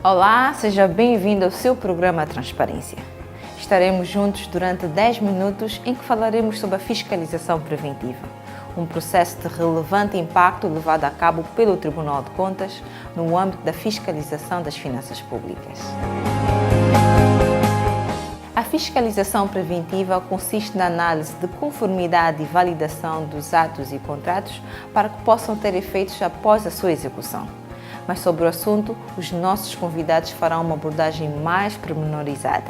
Olá, seja bem-vindo ao seu programa Transparência. Estaremos juntos durante 10 minutos em que falaremos sobre a fiscalização preventiva, um processo de relevante impacto levado a cabo pelo Tribunal de Contas no âmbito da fiscalização das finanças públicas. A fiscalização preventiva consiste na análise de conformidade e validação dos atos e contratos para que possam ter efeitos após a sua execução. Mas sobre o assunto, os nossos convidados farão uma abordagem mais pormenorizada.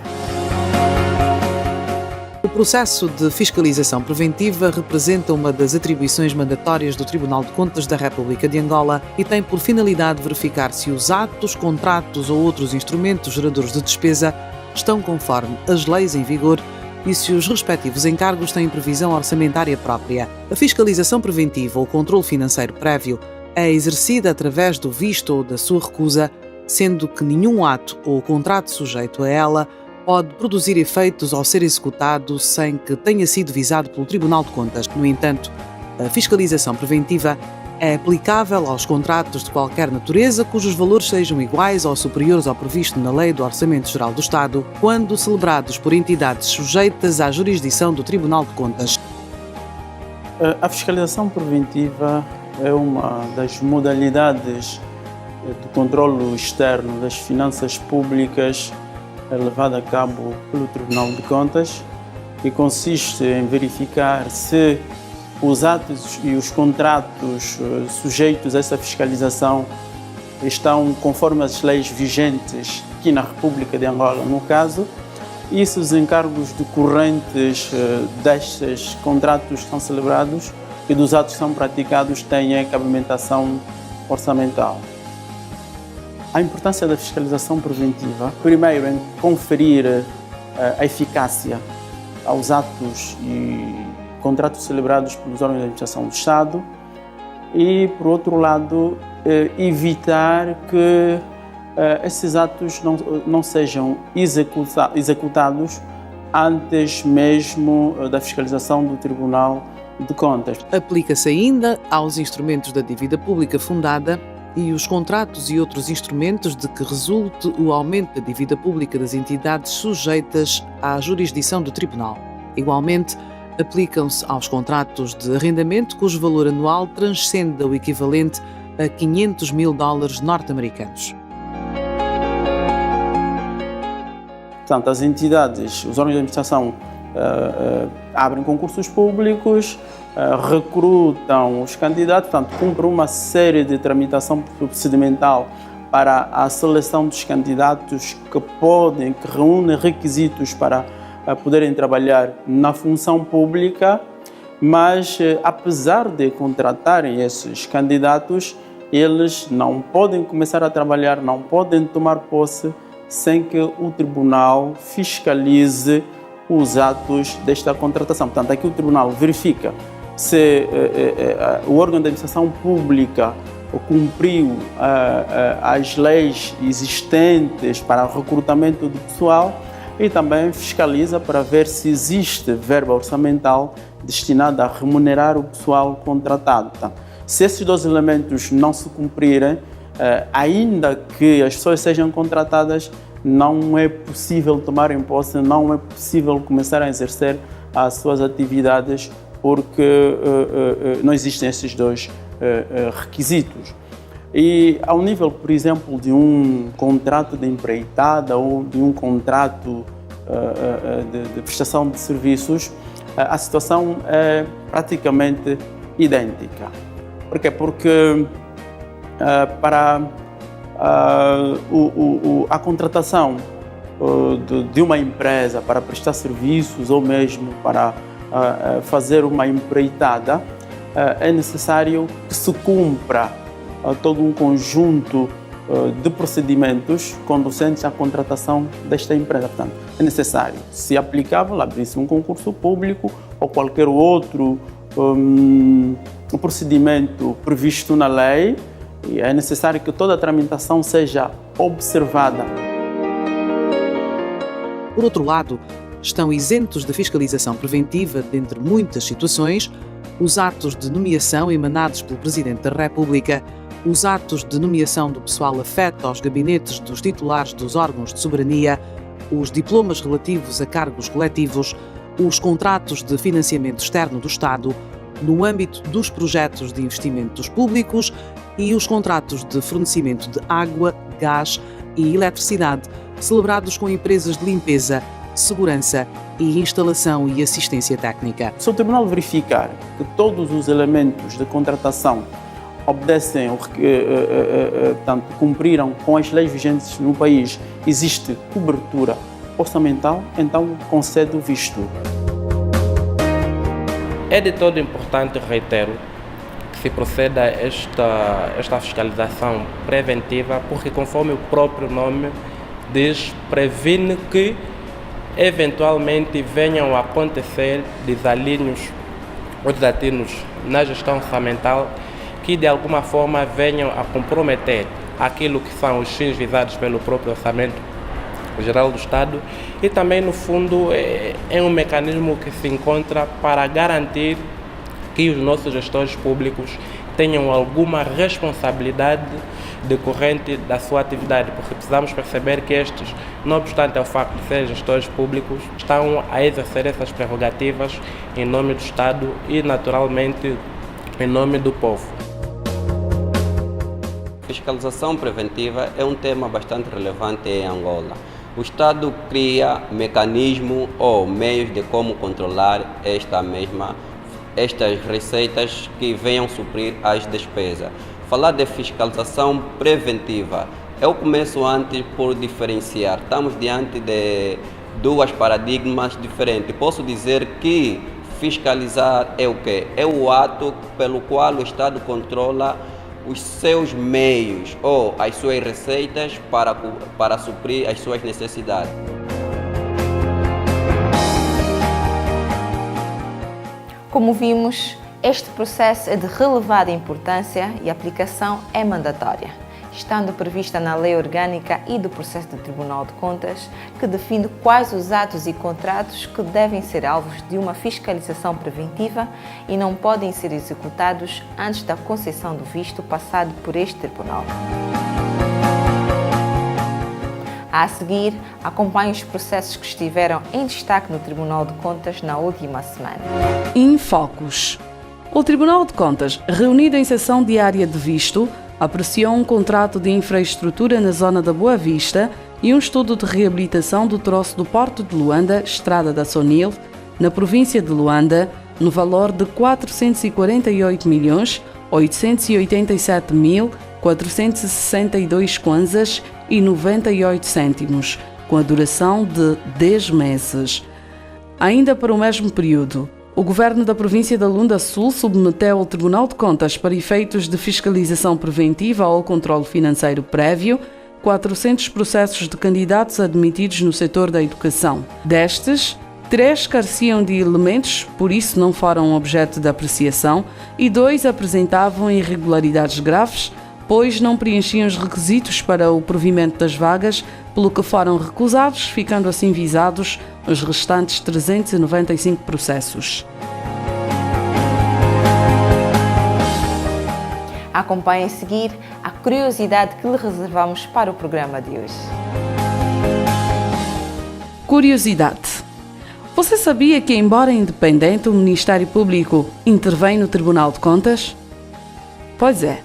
O processo de fiscalização preventiva representa uma das atribuições mandatórias do Tribunal de Contas da República de Angola e tem por finalidade verificar se os atos, contratos ou outros instrumentos geradores de despesa estão conforme as leis em vigor e se os respectivos encargos têm previsão orçamentária própria. A fiscalização preventiva ou controle financeiro prévio é exercida através do visto ou da sua recusa, sendo que nenhum ato ou contrato sujeito a ela pode produzir efeitos ao ser executado sem que tenha sido visado pelo Tribunal de Contas. No entanto, a fiscalização preventiva é aplicável aos contratos de qualquer natureza cujos valores sejam iguais ou superiores ao previsto na Lei do Orçamento Geral do Estado, quando celebrados por entidades sujeitas à jurisdição do Tribunal de Contas. A fiscalização preventiva é uma das modalidades do controlo externo das finanças públicas levada a cabo pelo Tribunal de Contas e consiste em verificar se os atos e os contratos sujeitos a essa fiscalização estão conforme as leis vigentes aqui na República de Angola, no caso, e se os encargos decorrentes destes contratos são celebrados e dos atos que são praticados têm cabimentação orçamental. A importância da fiscalização preventiva, primeiro, em conferir a eficácia aos atos e contratos celebrados pelos órgãos de administração do Estado e, por outro lado, evitar que esses atos não sejam executados antes mesmo da fiscalização do Tribunal de Contas. Aplica-se ainda aos instrumentos da dívida pública fundada e os contratos e outros instrumentos de que resulte o aumento da dívida pública das entidades sujeitas à jurisdição do Tribunal. Igualmente, aplicam-se aos contratos de arrendamento cujo valor anual transcende o equivalente a $500 mil norte-americanos. Portanto, as entidades, os órgãos de administração abrem concursos públicos, recrutam os candidatos, portanto, cumprem uma série de tramitação procedimental para a seleção dos candidatos que reúnem requisitos para poderem trabalhar na função pública, mas apesar de contratarem esses candidatos, eles não podem começar a trabalhar, não podem tomar posse sem que o tribunal fiscalize os atos desta contratação. Portanto, aqui o tribunal verifica se o órgão de administração pública cumpriu as leis existentes para o recrutamento do pessoal e também fiscaliza para ver se existe verba orçamental destinada a remunerar o pessoal contratado. Portanto, se esses dois elementos não se cumprirem, ainda que as pessoas sejam contratadas, não é possível tomarem posse, não é possível começar a exercer as suas atividades porque não existem esses dois requisitos. E ao nível, por exemplo, de um contrato de empreitada ou de um contrato de prestação de serviços, a situação é praticamente idêntica. Por quê? Porque para a contratação de uma empresa para prestar serviços ou mesmo para fazer uma empreitada, é necessário que se cumpra todo um conjunto de procedimentos conducentes à contratação desta empresa. Portanto, é necessário, se aplicável, abrir-se um concurso público ou qualquer outro procedimento previsto na lei, e é necessário que toda a tramitação seja observada. Por outro lado, estão isentos da fiscalização preventiva, dentre muitas situações, os atos de nomeação emanados pelo Presidente da República os atos de nomeação do pessoal afeto aos gabinetes dos titulares dos órgãos de soberania, os diplomas relativos a cargos coletivos, os contratos de financiamento externo do Estado, no âmbito dos projetos de investimentos públicos e os contratos de fornecimento de água, gás e eletricidade, celebrados com empresas de limpeza, segurança e instalação e assistência técnica. Se o Tribunal verificar que todos os elementos de contratação obedecem, portanto, cumpriram com as leis vigentes no país, existe cobertura orçamental, então concede o visto. É de todo importante, reitero, que se proceda a esta fiscalização preventiva, porque, conforme o próprio nome diz, previne que eventualmente venham a acontecer desalinhos ou desatinos na gestão orçamental que de alguma forma venham a comprometer aquilo que são os fins visados pelo próprio Orçamento Geral do Estado, e também, no fundo, é um mecanismo que se encontra para garantir que os nossos gestores públicos tenham alguma responsabilidade decorrente da sua atividade, porque precisamos perceber que estes, não obstante ao facto de serem gestores públicos, estão a exercer essas prerrogativas em nome do Estado e, naturalmente, em nome do povo. Fiscalização preventiva é um tema bastante relevante em Angola. O Estado cria mecanismos ou meios de como controlar estas receitas que venham suprir as despesas. Falar de fiscalização preventiva, eu começo antes por diferenciar. Estamos diante de duas paradigmas diferentes. Posso dizer que fiscalizar é o quê? É o ato pelo qual o Estado controla os seus meios ou as suas receitas para suprir as suas necessidades. Como vimos, este processo é de relevada importância e a aplicação é mandatória, estando prevista na Lei Orgânica e do Processo do Tribunal de Contas, que define quais os atos e contratos que devem ser alvos de uma fiscalização preventiva e não podem ser executados antes da concessão do visto passado por este Tribunal. A seguir, acompanhe os processos que estiveram em destaque no Tribunal de Contas na última semana. Em Focus. O Tribunal de Contas, reunido em sessão diária de visto, apreciou um contrato de infraestrutura na zona da Boa Vista e um estudo de reabilitação do troço do Porto de Luanda, Estrada da Sonil, na província de Luanda, no valor de 447.887.462 kwanzas e 98 cêntimos, com a duração de 10 meses. Ainda para o mesmo período, o Governo da província da Luanda Sul submeteu ao Tribunal de Contas, para efeitos de fiscalização preventiva ou controle financeiro prévio, 400 processos de candidatos admitidos no setor da educação. Destes, 3 careciam de elementos, por isso não foram objeto de apreciação, e 2 apresentavam irregularidades graves, pois não preenchiam os requisitos para o provimento das vagas, pelo que foram recusados, ficando assim visados os restantes 395 processos. Acompanhe a seguir a curiosidade que lhe reservamos para o programa de hoje. Curiosidade. Você sabia que, embora independente, o Ministério Público intervém no Tribunal de Contas? Pois é.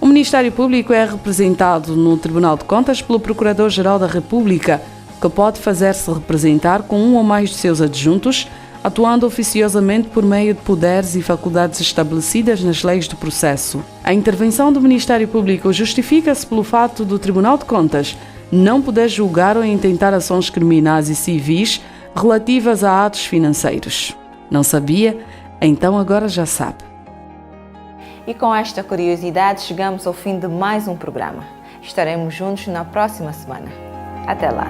O Ministério Público é representado no Tribunal de Contas pelo Procurador-Geral da República, que pode fazer-se representar com um ou mais de seus adjuntos, atuando oficiosamente por meio de poderes e faculdades estabelecidas nas leis do processo. A intervenção do Ministério Público justifica-se pelo fato do Tribunal de Contas não poder julgar ou intentar ações criminais e civis relativas a atos financeiros. Não sabia? Então agora já sabe. E com esta curiosidade chegamos ao fim de mais um programa. Estaremos juntos na próxima semana. Até lá!